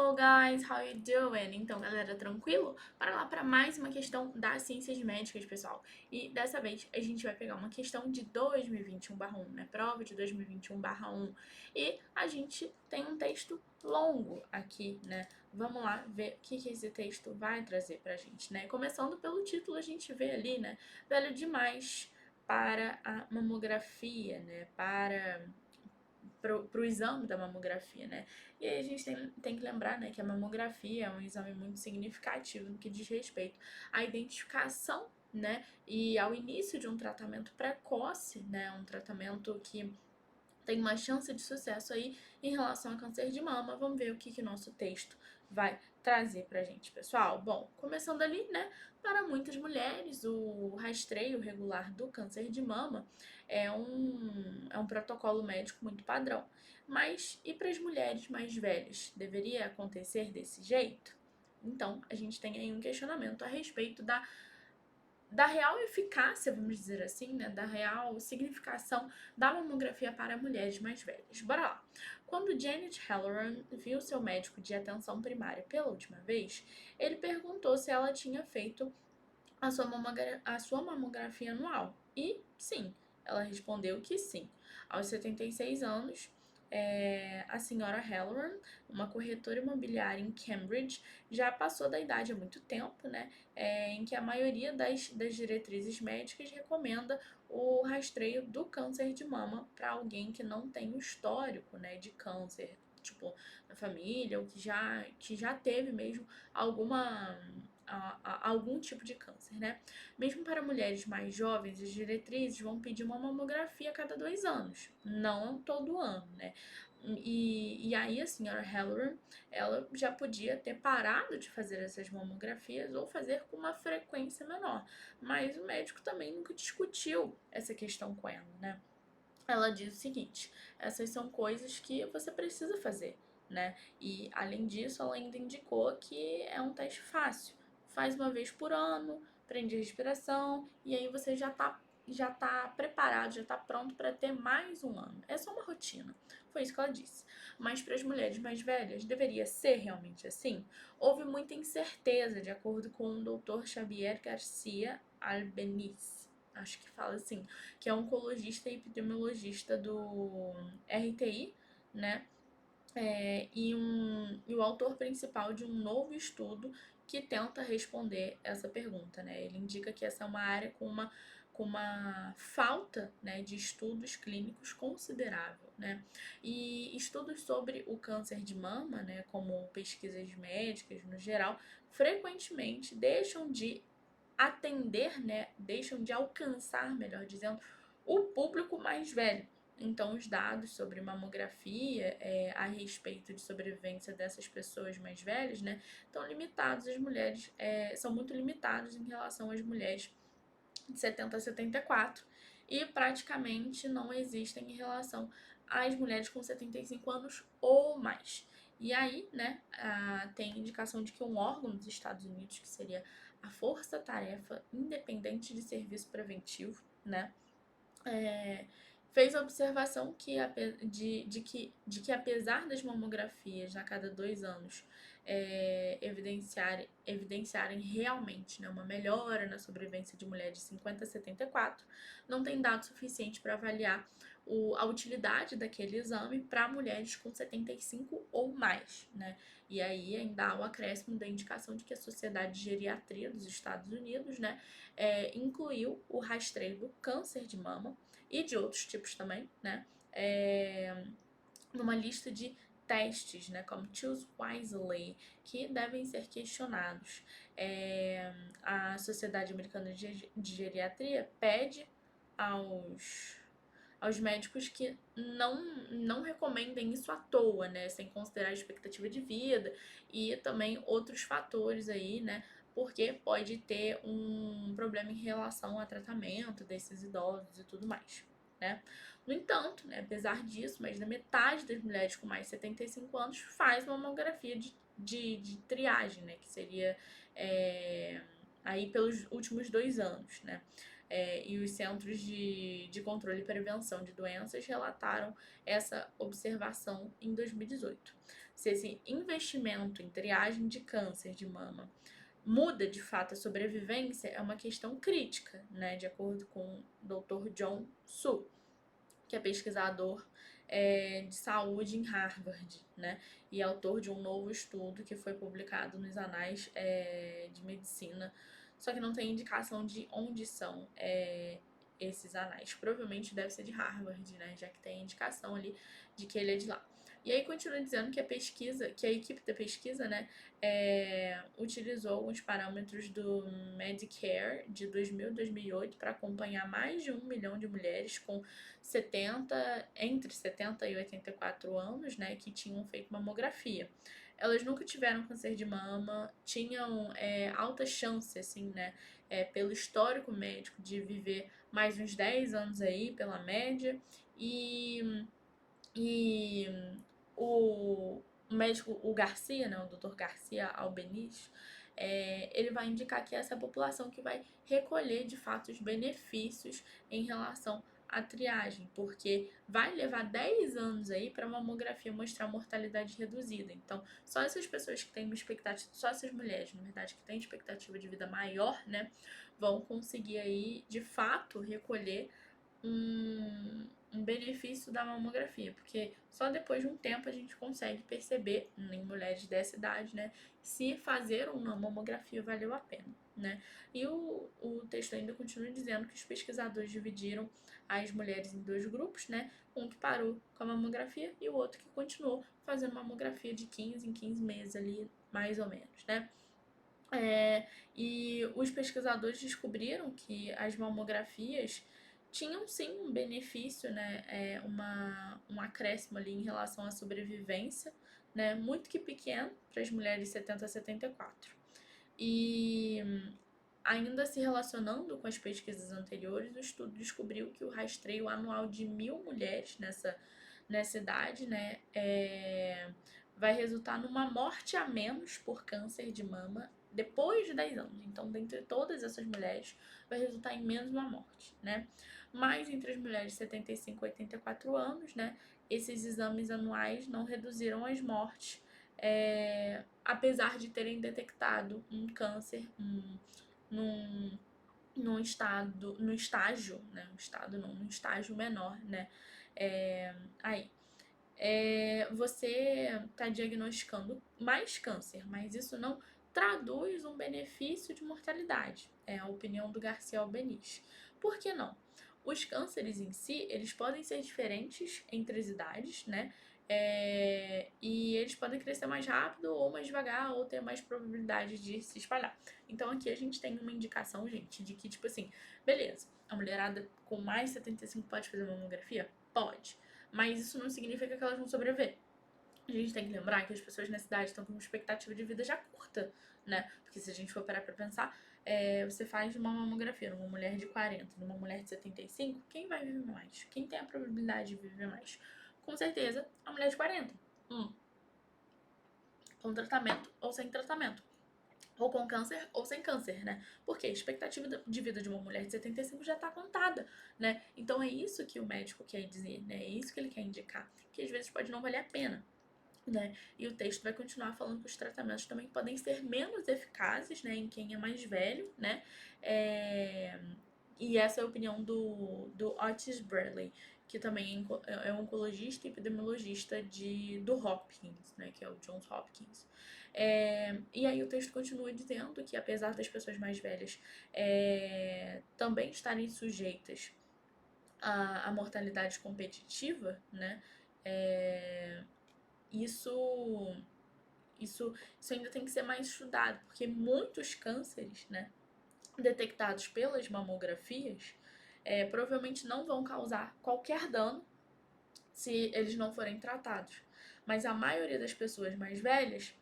Hello guys, how you doing? Então, galera, tranquilo? Para lá para mais uma questão das ciências médicas, pessoal. E dessa vez a gente vai pegar uma questão de 2021/1, né? Prova de 2021/1. E a gente tem um texto longo aqui, né? Vamos lá ver o que esse texto vai trazer pra gente, né? Começando pelo título, a gente vê ali, né? Velho demais para a mamografia, né? Para o exame da mamografia, né? E aí a gente tem que lembrar, né, que a mamografia é um exame muito significativo no que diz respeito à identificação, né, e ao início de um tratamento precoce, né, um tratamento que tem uma chance de sucesso aí em relação ao câncer de mama. Vamos ver o que nosso texto vai trazer pra gente, pessoal. Bom, começando ali, né, para muitas mulheres, o rastreio regular do câncer de mama é um protocolo médico muito padrão. Mas e para as mulheres mais velhas? Deveria acontecer desse jeito? Então, a gente tem aí um questionamento a respeito da real eficácia, vamos dizer assim, né, da real significação da mamografia para mulheres mais velhas. Bora lá. Quando Janet Halloran viu seu médico de atenção primária pela última vez, ele perguntou se ela tinha feito a sua mamografia anual. E sim, ela respondeu que sim. Aos 76 anos, a senhora Halloran, uma corretora imobiliária em Cambridge, já passou da idade há muito tempo, né? Em que a maioria das diretrizes médicas recomenda o rastreio do câncer de mama para alguém que não tem o histórico, né, de câncer, tipo, na família, ou que já teve mesmo algum tipo de câncer, né? Mesmo para mulheres mais jovens, as diretrizes vão pedir uma mamografia a cada 2 anos, não todo ano, né? E aí a senhora Halloran, ela já podia ter parado de fazer essas mamografias ou fazer com uma frequência menor, mas o médico também nunca discutiu essa questão com ela, né? Ela diz o seguinte: essas são coisas que você precisa fazer, né? E além disso, ela ainda indicou que é um teste fácil. Faz uma vez por ano, prende a respiração e aí você já tá preparado, já tá pronto para ter mais um ano. É só uma rotina. Foi isso que ela disse. Mas para as mulheres mais velhas, deveria ser realmente assim? Houve muita incerteza, de acordo com o Dr. Xavier Garcia Albeniz, acho que fala assim, que é oncologista e epidemiologista do RTI, né? E o autor principal de um novo estudo que tenta responder essa pergunta, né? Ele indica que essa é uma área com uma falta, né, de estudos clínicos considerável, né? E estudos sobre o câncer de mama, né, como pesquisas médicas no geral, frequentemente deixam de atender, né, deixam de alcançar, melhor dizendo, o público mais velho. Então, os dados sobre mamografia a respeito de sobrevivência dessas pessoas mais velhas, né, estão limitados. As mulheres são muito limitados em relação às mulheres de 70 a 74 e praticamente não existem em relação às mulheres com 75 anos ou mais. E aí, né, tem indicação de que um órgão dos Estados Unidos, que seria a Força Tarefa Independente de Serviço Preventivo, né, fez a observação de que apesar das mamografias a cada 2 anos evidenciarem realmente, né, uma melhora na sobrevivência de mulheres de 50 a 74, não tem dado suficiente para avaliar a utilidade daquele exame para mulheres com 75 ou mais, né? E aí ainda há o acréscimo da indicação de que a Sociedade de Geriatria dos Estados Unidos, né, incluiu o rastreio do câncer de mama e de outros tipos também, né? Numa lista de testes, né, como Choose Wisely, que devem ser questionados. A Sociedade Americana de Geriatria pede aos médicos que não recomendem isso à toa, né, sem considerar a expectativa de vida e também outros fatores aí, né, porque pode ter um problema em relação ao tratamento desses idosos e tudo mais, né. No entanto, né, apesar disso, mais da metade das mulheres com mais de 75 anos faz uma mamografia de triagem, né, que seria aí pelos últimos 2 anos, né. E os Centros de Controle e Prevenção de Doenças relataram essa observação em 2018. se esse investimento em triagem de câncer de mama muda de fato a sobrevivência, é uma questão crítica, né? De acordo com o Dr. John Su, que é pesquisador de saúde em Harvard, né? E autor de um novo estudo que foi publicado nos anais de medicina, só que não tem indicação de onde são esses anais. Provavelmente deve ser de Harvard, né? Já que tem indicação ali de que ele é de lá. E aí continua dizendo que a equipe da pesquisa, né, utilizou alguns parâmetros do Medicare de 2000 e 2008 para acompanhar mais de 1 milhão de mulheres com entre 70 e 84 anos, né, que tinham feito mamografia. Elas nunca tiveram câncer de mama, tinham alta chance, assim, né, pelo histórico médico de viver mais uns 10 anos aí, pela média, e o médico, o Garcia, né, o Dr. Garcia Albeniz, ele vai indicar que essa é a população que vai recolher de fato os benefícios em relação à triagem, porque vai levar 10 anos aí para a mamografia mostrar mortalidade reduzida. Então, só essas pessoas que têm uma expectativa, só essas mulheres, na verdade, que têm expectativa de vida maior, né, vão conseguir aí de fato recolher um benefício da mamografia, porque só depois de um tempo a gente consegue perceber em mulheres dessa idade, né, se fazer ou não mamografia valeu a pena, né? E o texto ainda continua dizendo que os pesquisadores dividiram as mulheres em dois grupos, né? Um que parou com a mamografia e o outro que continuou fazendo mamografia de 15 em 15 meses ali, mais ou menos, né? E os pesquisadores descobriram que as mamografias tinham sim um benefício, né, um acréscimo ali em relação à sobrevivência, né, muito que pequeno para as mulheres de 70 a 74. E ainda se relacionando com as pesquisas anteriores, o estudo descobriu que o rastreio anual de 1.000 mulheres nessa idade, né, vai resultar numa morte a menos por câncer de mama depois de 10 anos. Então, dentre todas essas mulheres, vai resultar em menos uma morte, né? Mas entre as mulheres de 75 a 84 anos, né, esses exames anuais não reduziram as mortes, apesar de terem detectado um câncer num, num estágio, né? Num estágio menor, né? Aí você está diagnosticando mais câncer, mas isso não traduz um benefício de mortalidade. É a opinião do Garcia Albeniz. Por que não? Os cânceres em si, eles podem ser diferentes entre as idades, né? E eles podem crescer mais rápido ou mais devagar, ou ter mais probabilidade de se espalhar. Então aqui a gente tem uma indicação, gente, de que, tipo assim, beleza, a mulherada com mais 75 pode fazer mamografia? Pode. Mas isso não significa que elas vão sobreviver. A gente tem que lembrar que as pessoas nessa idade estão com uma expectativa de vida já curta, né? Porque se a gente for parar pra pensar, você faz uma mamografia numa mulher de 40, numa mulher de 75, quem vai viver mais? Quem tem a probabilidade de viver mais? Com certeza, a mulher de 40. Com tratamento ou sem tratamento. Ou com câncer ou sem câncer, né? Porque a expectativa de vida de uma mulher de 75 já tá contada, né? Então é isso que o médico quer dizer, né? É isso que ele quer indicar, que às vezes pode não valer a pena, né? E o texto vai continuar falando que os tratamentos também podem ser menos eficazes, né, em quem é mais velho, né? E essa é a opinião do Otis Bradley, que também é oncologista e epidemiologista do Hopkins, né, que é o Johns Hopkins. E aí o texto continua dizendo que apesar das pessoas mais velhas também estarem sujeitas à mortalidade competitiva, né, isso, isso ainda tem que ser mais estudado, porque muitos cânceres, né, detectados pelas mamografias provavelmente não vão causar qualquer dano se eles não forem tratados. Mas a maioria das pessoas mais velhas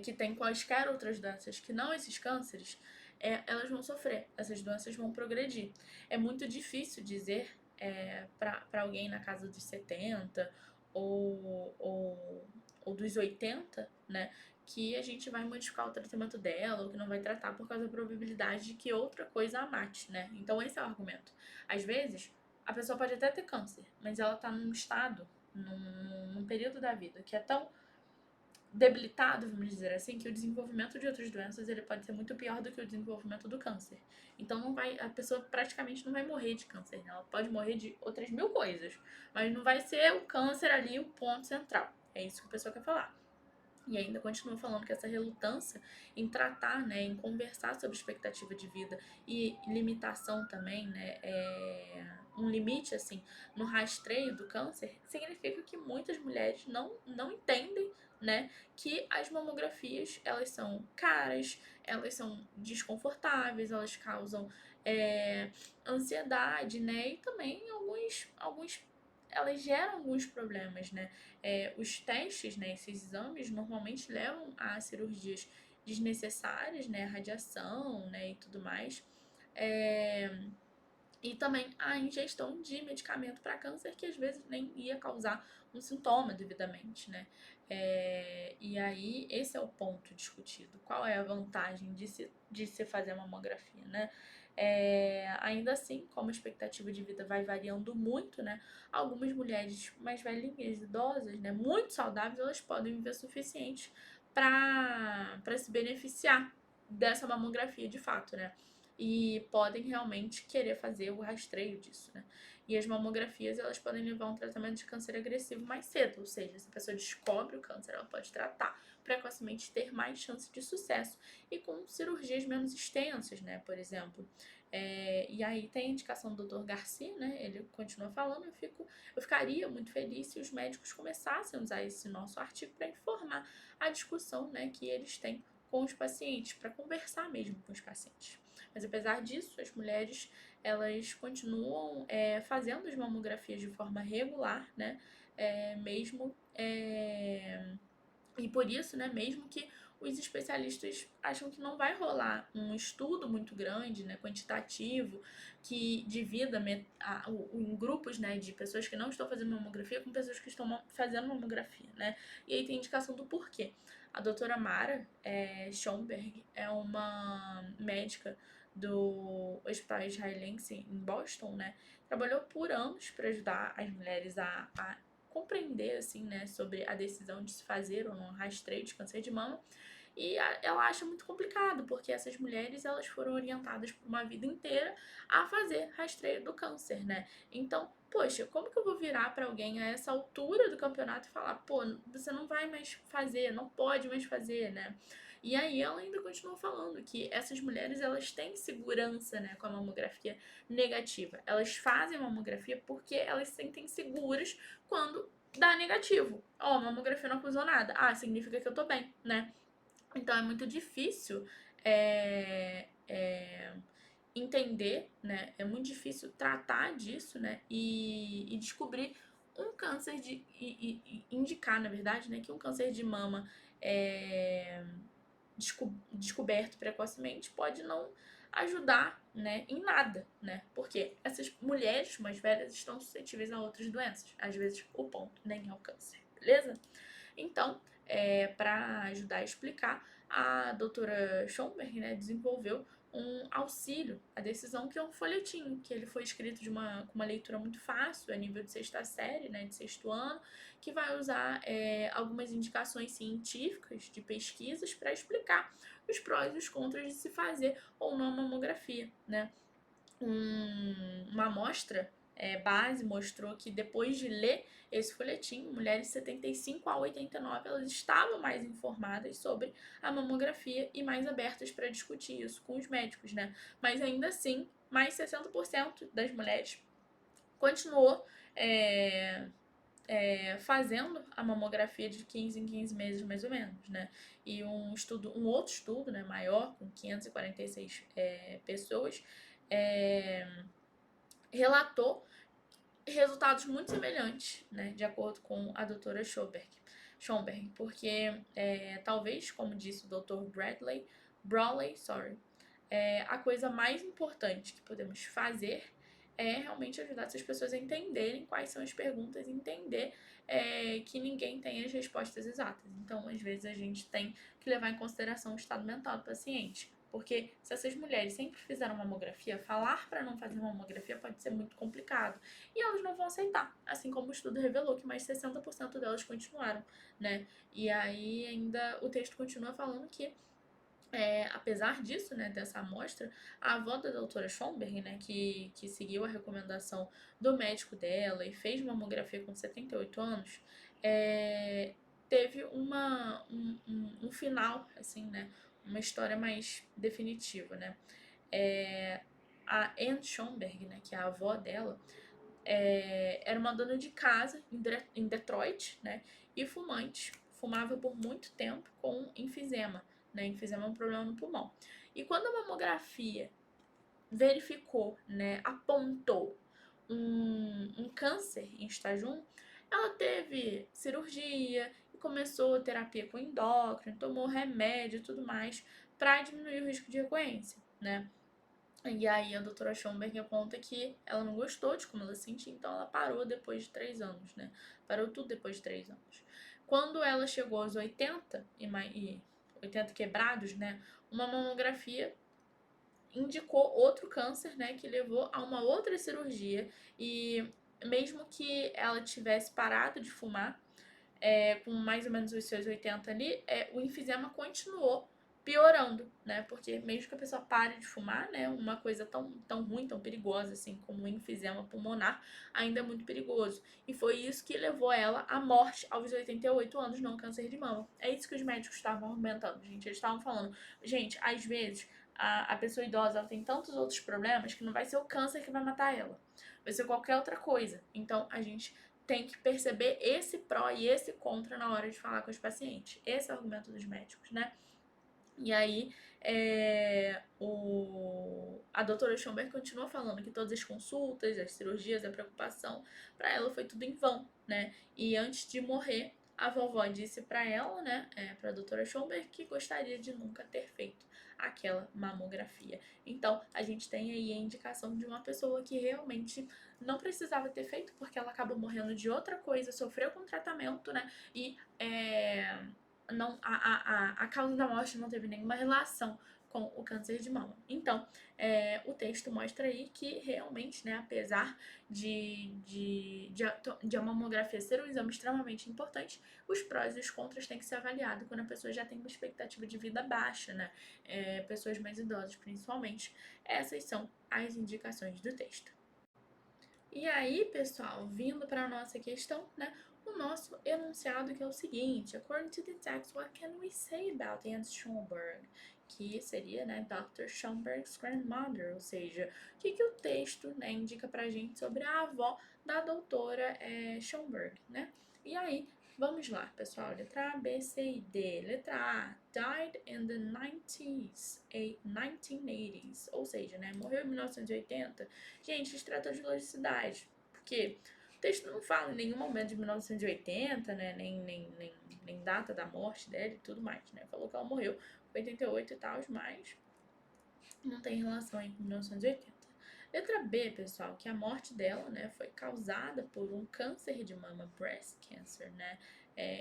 que tem quaisquer outras doenças que não esses cânceres, elas vão sofrer, essas doenças vão progredir. É muito difícil dizer para alguém na casa dos 70 ou dos 80, né, que a gente vai modificar o tratamento dela ou que não vai tratar por causa da probabilidade de que outra coisa a mate, né? Então esse é o argumento. Às vezes, a pessoa pode até ter câncer, mas ela tá num estado, num período da vida que é tão debilitado, vamos dizer assim, que o desenvolvimento de outras doenças ele pode ser muito pior do que o desenvolvimento do câncer. Então a pessoa praticamente não vai morrer de câncer, né? Ela pode morrer de outras 1000 coisas, mas não vai ser o câncer ali o ponto central. É isso que a pessoa quer falar. E ainda continua falando que essa relutância em tratar, né, em conversar sobre expectativa de vida e limitação também, né, um limite, assim, no rastreio do câncer, significa que muitas mulheres não entendem, né, que as mamografias, elas são caras, elas são desconfortáveis, elas causam ansiedade, né, e também alguns elas geram alguns problemas, né? Os testes, né, esses exames, normalmente levam a cirurgias desnecessárias, né, radiação, né, e tudo mais. E também a ingestão de medicamento para câncer, que às vezes nem ia causar um sintoma devidamente, né? E aí, esse é o ponto discutido. Qual é a vantagem de se fazer mamografia, né? Ainda assim, como a expectativa de vida vai variando muito, né? Algumas mulheres mais velhinhas, idosas, né? Muito saudáveis, elas podem viver o suficiente para se beneficiar dessa mamografia de fato, né? E podem realmente querer fazer o rastreio disso, né? E as mamografias, elas podem levar a um tratamento de câncer agressivo mais cedo, ou seja, se a pessoa descobre o câncer, ela pode tratar precocemente, ter mais chance de sucesso e com cirurgias menos extensas, né, por exemplo. E aí tem a indicação do Dr. Garcia, né, ele continua falando, eu ficaria muito feliz se os médicos começassem a usar esse nosso artigo para informar a discussão, né, que eles têm com os pacientes, para conversar mesmo com os pacientes. Mas apesar disso, as mulheres elas continuam fazendo as mamografias de forma regular, né? Mesmo e por isso, né, mesmo que os especialistas acham que não vai rolar um estudo muito grande, né, quantitativo, que divida em grupos, né, de pessoas que não estão fazendo mamografia com pessoas que estão fazendo mamografia, né? E aí tem indicação do porquê. A doutora Mara Schomberg é uma médica do Hospital Israelense em Boston, né? Trabalhou por anos para ajudar as mulheres a compreender, assim, né, sobre a decisão de se fazer ou não rastreio de câncer de mama. E ela acha muito complicado, porque essas mulheres, elas foram orientadas por uma vida inteira a fazer rastreio do câncer, né? Então, poxa, como que eu vou virar para alguém a essa altura do campeonato e falar, pô, você não vai mais fazer, não pode mais fazer, né? E aí ela ainda continua falando que essas mulheres, elas têm segurança, né, com a mamografia negativa. Elas fazem mamografia porque elas se sentem seguras quando dá negativo. Ó, mamografia não acusou nada. Ah, significa que eu tô bem, né? Então é muito difícil entender, né? É muito difícil tratar disso, né? E descobrir um câncer e indicar, na verdade, né, que um câncer de mama descoberto precocemente pode não ajudar, né, em nada, né? Porque essas mulheres mais velhas estão suscetíveis a outras doenças. Às vezes o ponto nem é o câncer, beleza? Então, para ajudar a explicar, a doutora Schomberg, né, desenvolveu um auxílio à decisão, que é um folhetim, que ele foi escrito com uma leitura muito fácil, a nível de sexta série, né, de sexto ano, que vai usar algumas indicações científicas de pesquisas para explicar os prós e os contras de se fazer ou não a mamografia, né? Uma amostra base mostrou que depois de ler esse folhetim, mulheres de 75 a 89 elas estavam mais informadas sobre a mamografia e mais abertas para discutir isso com os médicos, né? Mas ainda assim, mais 60% das mulheres continuou fazendo a mamografia de 15 em 15 meses, mais ou menos, né? E um outro estudo, né, maior, com 546 pessoas, relatou resultados muito semelhantes, né, de acordo com a doutora Schomberg, porque talvez, como disse o Dr. Brawley, a coisa mais importante que podemos fazer é realmente ajudar essas pessoas a entenderem quais são as perguntas, entender que ninguém tem as respostas exatas. Então, às vezes, a gente tem que levar em consideração o estado mental do paciente. Porque se essas mulheres sempre fizeram mamografia, falar para não fazer mamografia pode ser muito complicado. E elas não vão aceitar, assim como o estudo revelou que mais 60% delas continuaram, né? E aí ainda o texto continua falando que apesar disso, né, dessa amostra, a avó da doutora Schomberg, né, que seguiu a recomendação do médico dela e fez mamografia com 78 anos, teve um final, assim, né, uma história mais definitiva, né. A Anne Schomberg, né, que é a avó dela, era uma dona de casa em Detroit, né, e fumante. Fumava por muito tempo com enfisema, né? Enfisema é um problema no pulmão. E quando a mamografia verificou, né, apontou um câncer em estágio 1, ela teve cirurgia e começou terapia com endócrino, tomou remédio e tudo mais para diminuir o risco de recorrência, né? E aí a doutora Schomberg aponta que ela não gostou de como ela se sentia, então ela parou depois de 3 anos, né? Parou tudo depois de 3 anos. Quando ela chegou aos 80 e 80 quebrados, né? Uma mamografia indicou outro câncer, né? Que levou a uma outra cirurgia. E mesmo que ela tivesse parado de fumar, com mais ou menos os seus 80 ali, o enfisema continuou piorando, né? Porque mesmo que a pessoa pare de fumar, né? Uma coisa tão ruim, tão perigosa assim como o enfisema pulmonar, ainda é muito perigoso. E foi isso que levou ela à morte aos 88 anos, não câncer de mama. É isso que os médicos estavam argumentando, gente. Eles estavam falando, gente, às vezes a pessoa idosa ela tem tantos outros problemas que não vai ser o câncer que vai matar ela. Vai ser qualquer outra coisa. Então, a gente tem que perceber esse pró e esse contra na hora de falar com os pacientes. Esse é o argumento dos médicos, né? E aí, a doutora Schomberg continua falando que todas as consultas, as cirurgias, a preocupação, para ela foi tudo em vão, né? E antes de morrer, a vovó disse para ela, né, para a doutora Schomberg, que gostaria de nunca ter feito aquela mamografia. Então, a gente tem aí a indicação de uma pessoa que realmente não precisava ter feito, porque ela acabou morrendo de outra coisa, sofreu com tratamento, né? E não, a causa da morte não teve nenhuma relação com o câncer de mama. Então, o texto mostra aí que realmente, né, apesar de a mamografia ser um exame extremamente importante, os prós e os contras têm que ser avaliados quando a pessoa já tem uma expectativa de vida baixa, né? Pessoas mais idosas, principalmente. Essas são as indicações do texto. E aí, pessoal, vindo para a nossa questão, né? O nosso enunciado que é o seguinte: According to the text, what can we say about Anne Schomburg? Que seria, né, Dr. Schomburg's grandmother, ou seja, o que o texto, né, indica pra gente sobre a avó da doutora Schomburg, né? E aí, vamos lá, pessoal. Letra A, B, C e D. Letra A, died in the 1980s, ou seja, né, morreu em 1980. Gente, se trata de logicidade, porque o texto não fala em nenhum momento de 1980, né, nem data da morte dela e tudo mais, né, falou que ela morreu em 88 e tal, mas não tem relação aí com 1980. Letra B, pessoal, que a morte dela, né, foi causada por um câncer de mama, breast cancer, né,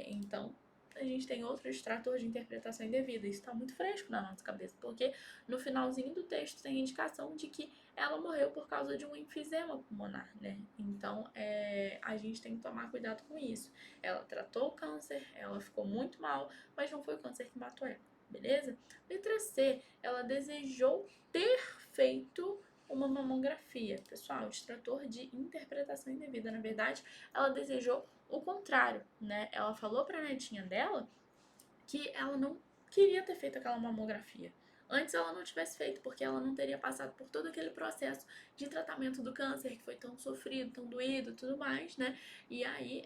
então a gente tem outro extrator de interpretação indevida. Isso está muito fresco na nossa cabeça, porque no finalzinho do texto tem indicação de que ela morreu por causa de um enfisema pulmonar, né? Então, a gente tem que tomar cuidado com isso. Ela tratou o câncer, ela ficou muito mal, mas não foi o câncer que matou ela, beleza? Letra C, ela desejou ter feito uma mamografia. Pessoal, extrator de interpretação indevida. Na verdade, ela desejou o contrário, né? Ela falou pra netinha dela que ela não queria ter feito aquela mamografia. Antes ela não tivesse feito, porque ela não teria passado por todo aquele processo de tratamento do câncer, que foi tão sofrido, tão doído e tudo mais, né? E aí,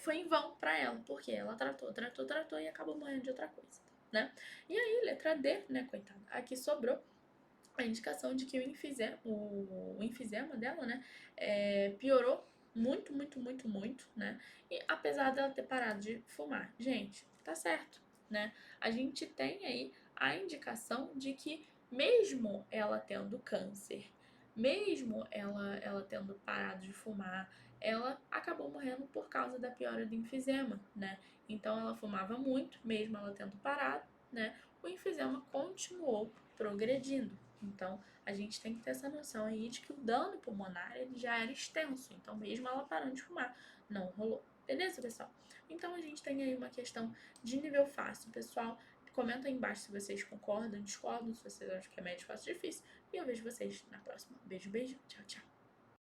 foi em vão pra ela, porque ela tratou e acabou morrendo de outra coisa, né? E aí, letra D, né, coitada, aqui sobrou a indicação de que o enfisema dela, né, piorou muito, muito, muito, muito, né? E apesar dela ter parado de fumar, gente, tá certo, né? A gente tem aí a indicação de que mesmo ela tendo câncer, mesmo ela tendo parado de fumar, ela acabou morrendo por causa da piora do enfisema, né? Então ela fumava muito, mesmo ela tendo parado, né, o enfisema continuou progredindo. Então, a gente tem que ter essa noção aí de que o dano pulmonar ele já era extenso. Então, mesmo ela parando de fumar, não rolou. Beleza, pessoal? Então, a gente tem aí uma questão de nível fácil, pessoal. Comenta aí embaixo se vocês concordam, discordam, se vocês acham que é médio, fácil, difícil. E eu vejo vocês na próxima. Beijo, beijo. Tchau, tchau.